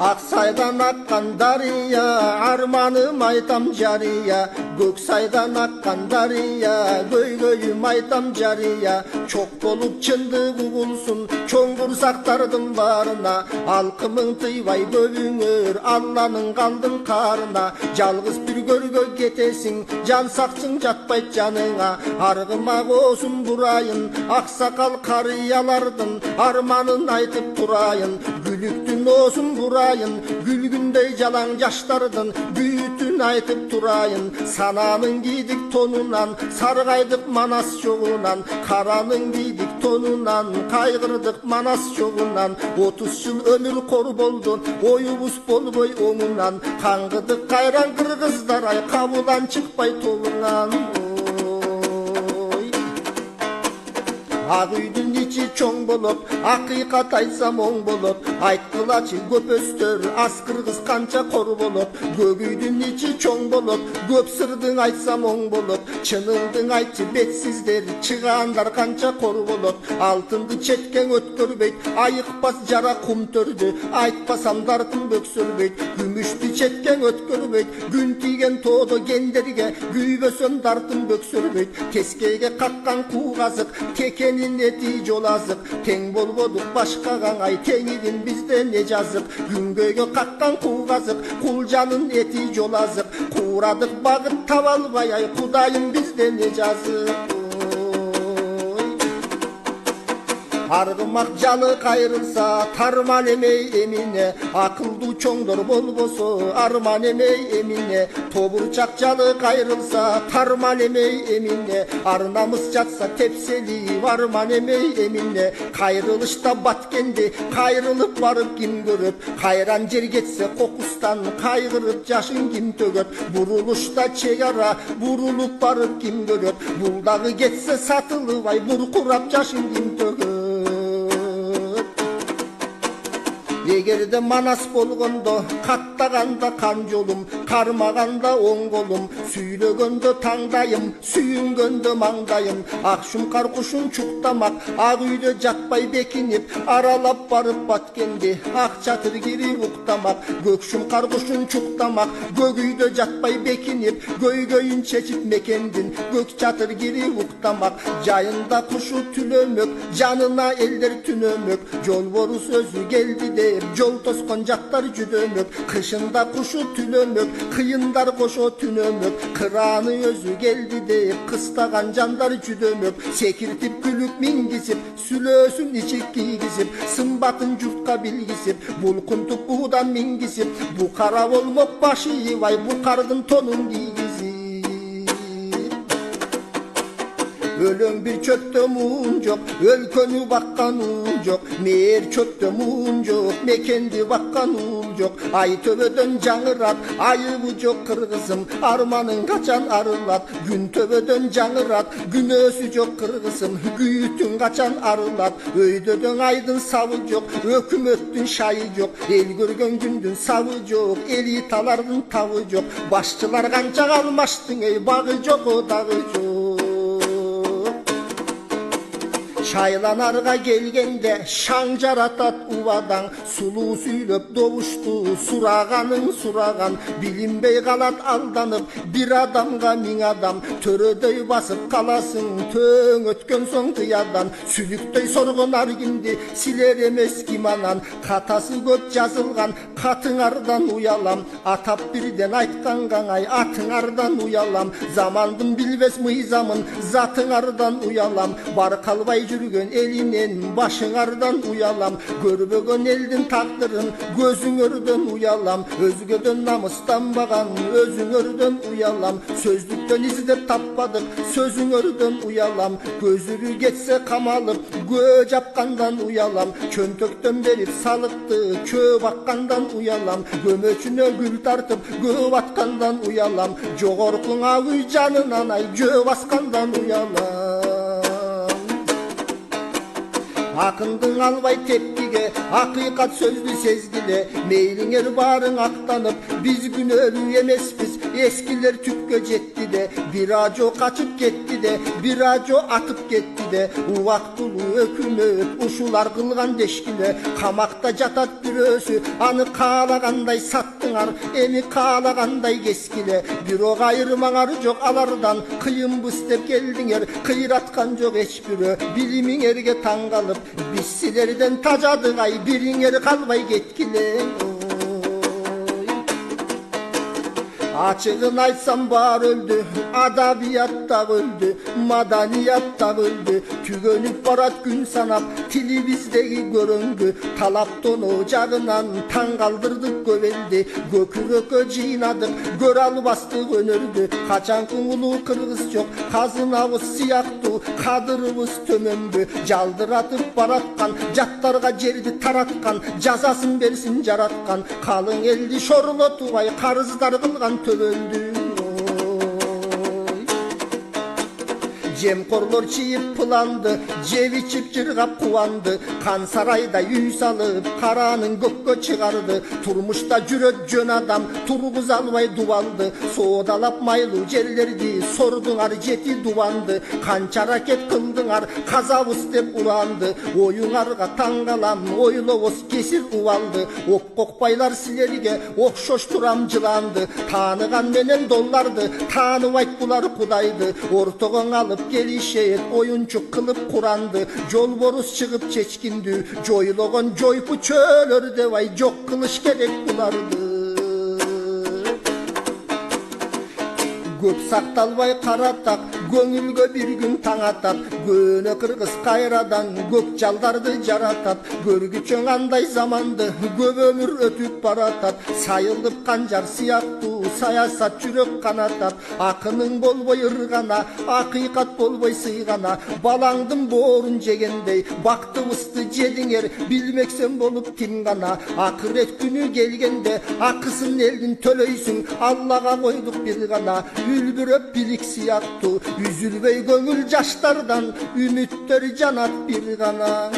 Aksaydan akkan darya, armanım aytam cariya. Göksaydan akkan darya, göygöyüm aytam cariya. Çok bolup çındı bulsun, çoğun kursaktardım barına. Halkımın tıybay bölünür, Allah'ın kaldın karına. Жалғыз bir görgö ketesin, can sakçın jatpayt canına. Argıma olsun burayın, aksakal karıyalardın, armanın aytıp durayın. Gülüktün olsun burayın, gülgündey jalan yaşlardın, büyütün aytıp durayın. Sananın giydik tonunan, sargaydık manas çoğunan. Karanın giydik tonunan, kaygırdık manas çoğunan. 30 yıl ömür kor boldu, oyubuz bolboy onunan. Kangıdık kayran kırgızlar ay, kabulan çıkpay tolunan. Ак үйдүн ичи чоң болуп, акыйкат айтсам оң болуп. Айткылачы көп өстөр, аз кыргыз канча кор болуп. Көк үйдүн ичи чоң болуп, көп сырдың айтсам оң болуп. Чыныңдың айтчы бетсиздер, чыгаандар канча кор болуп. Алтынды четкең өткөрбөйт, айыкпас жара кум төрдү. Айтпасам дартым бөксөлбөйт, күмүштү четкең өткөрбөйт. Күн тийген тоодо гендерге, күйбөсөм дартым бөксөлбөйт. Тескейге каккан куу казык, текени эти жол азык. Тең болбодук башкага ай, теңирин бизде не жазык. Күнгөйгө каккан куу казык, кулжанын эти жол азык. Куурадык багыт таба албай ай, Кудайым бизде не жазык. Аргымак жаны кайрылса, тарман эмей эмине. Акылдуу чоңдор болбосо, арман эмей эмине. Тобурчак жаны кайрылса, тарман эмей эмине. Ар намыс жатса тепсели, арман эмей эмине. Кайрылышта баткенди, кайрылып барып ким көрөт. Кайран жер кетсе кокустан, кайгырып жашын ким төгөт. Бурулушта чек ара, бурулуп барып ким көрөт. Бул дагы кетсе сатылыбай, буркурап жашын ким төгөт. Эгерде манас болгондо, каттаганда кан жолум, кармаганда оң колум, сүйлөгөндө таңдайым, сүйүнгөндө маңдайым. Акшум каркушун чуктамак, ак үйдө жатпай бекинип, аралап барып баткенди, ак чатыр кирип уктамак. Көкшүм каркушун чуктамак, көк үйдө жатпай бекинип, көйгөйүн чечип мекендин, көк чатыр кирип уктамак. Жайында кушу түлөмөк, жанына элдер түнөмөк. Жолбору сөзү келди деп, жол тоскон жактар жүдөмөк. Кышында кушу түлөмөк, кыйындар кошо түнөмөк. Кыраны өзү келди деп, кыстаган жандар жүдөмөк. Секиртип күлүп мингизип, сүлөөсүн ичик кийгизип, сымбатын журтка билгизип, булкунтуп буудан мингизип. Бу кара болмок башы ибай, бу кардын тонун кийгизип. Өлөң бир чөптө муун жок, өлкөнү баккан уул жок. Мээр чөптө муун жок, мекенди баккан уул жок. Ай төбөдөн жаңырат, айыбы жок кыргызым, арманың качан арылат. Күн төбөдөн жаңырат, күнөөсү жок кыргызым, күйүтүң качан арылат. Өйдөдөн айдын сабы жок, өкмөттүн шайы жок. Эл көргөн күндүн сабы жок, элиталардын табы жок. Башчылар канча калмаштың, эй багы жок, дагы жок. Шайланарга келгенде шаң жаратат убадаң. Сулуу сүйлөп добушту, сураганын сураган. Билинбей калат алданып, бир адамга 1000 адам. Төрөдөй басып каласың, төң өткөн соң кыядан. Сүлүктөй соргон аргинди силер эмес ким анан. Катасы көп жазылган, катыңардан уялам. Атап бирден айтканга ай, атыңардан уялам. Замандын билбес мыйзамын, затыңардан уялам. Бар калбай жүргөн элинен, башыңардан уялам. Көрбөгөн элдин тагдырын, көзүңөрдөн уялам. Өзгөдөн намыстанбаган, өзүңөрдөн уялам. Сөздүктөн издеп таппадык, сөзүңөрдөн уялам. Көзүрү кетсе камалып, көө жапкандан уялам. Чөнтөктөн берип салыкты, чөө баккандан уялам. Көмөчүнө гүл тартып, көө баткандан уялам. Жогоркуң ак үй жанынан ай, жөө баскандан уялам. Акындың албай тепкиге, акыйкат сөздү сезгиле. Мейлиңер барың актанып, биз күнөөлүү эмеспиз. Эскилер түпкө жетти де, бир ажо качып кетти кетти де, bir ajo atıp ketти de. Uvaktulu ökümet uşular kılgan deşkile, kamakta jatat bürösü, anı kağlaganday sattılar, emi kağlaganday keskile. Bir o ayırmalar jok alardan, kıyın bıstep geldinger, kıyratkan jok eçbürö. Bilimin erge tangalıp, biz silerden tacadık ay, biringer kalbay getkile. Açığın aytsam bar öldü, adabiyatta öldü, madaniyatta öldü. Tügönüp barat gün sanap, tili bizdeki görüngü. Talapton ocağından tan kaldırdık göveldi, gökürökö jinadık, gör alı bastık önördü. Kaçankın ulu kırgız çok, kazınabız siyaktı, kadırыбыз tömömbü. Jaldıratıp baratkan, jattarga жерди таратқан, жазасын берсин жараткан. Kalın eldi şorlotubay, karızlar kılgan tölöndü. Jemkorlor çiğip pılandı, jeb içip jırgap kuvandı. Kan sarayda üy salıp, karanın gökkö çıgardı. Turmuşta jüröt jön adam, turguz albay duvaldı. Soğudalap maylı jerlerdi, sorduңар jeti duvandı. Kança hareket kıldıңар, kazabız dep urandı. Oyuңarga taң kalam, oylobos kesir uvaldı. Ok kokpaylar silerge, okşoşturam jılandı. Tanıgan menen dollardı, tanыбайт bular kudaydı. Ortogoň alıp gelişeyet, oyunçuk kılıp kurandı. Jol borus çıkıp çeçkindü, joylogon joypu çölörde vay, jok kılıç gerek bulardı. Köp saktalbay karatak, göңүлгө bir gün taң atat. Könö kırgız kayradan, gök jaldardı jaratat. Görgüçöň anday zamandı, köp ömür ötüp baratat. Sayılıp kanjar siyaktуу, sayasat jürök kanatat. Akının bolboy ırgana, hakikat bolboy sıygana. Balaңdын boorun jegендей, baktыбызды jediңер, bilmeksen bolup tingana. Akıret günü gelgende, akısın eldin tölöysüň, Allah'a koyduk bir gana. Ülbüröp bilik siyaktı, üzülbey göңүl jaşlardan, ümitler janat bir gana.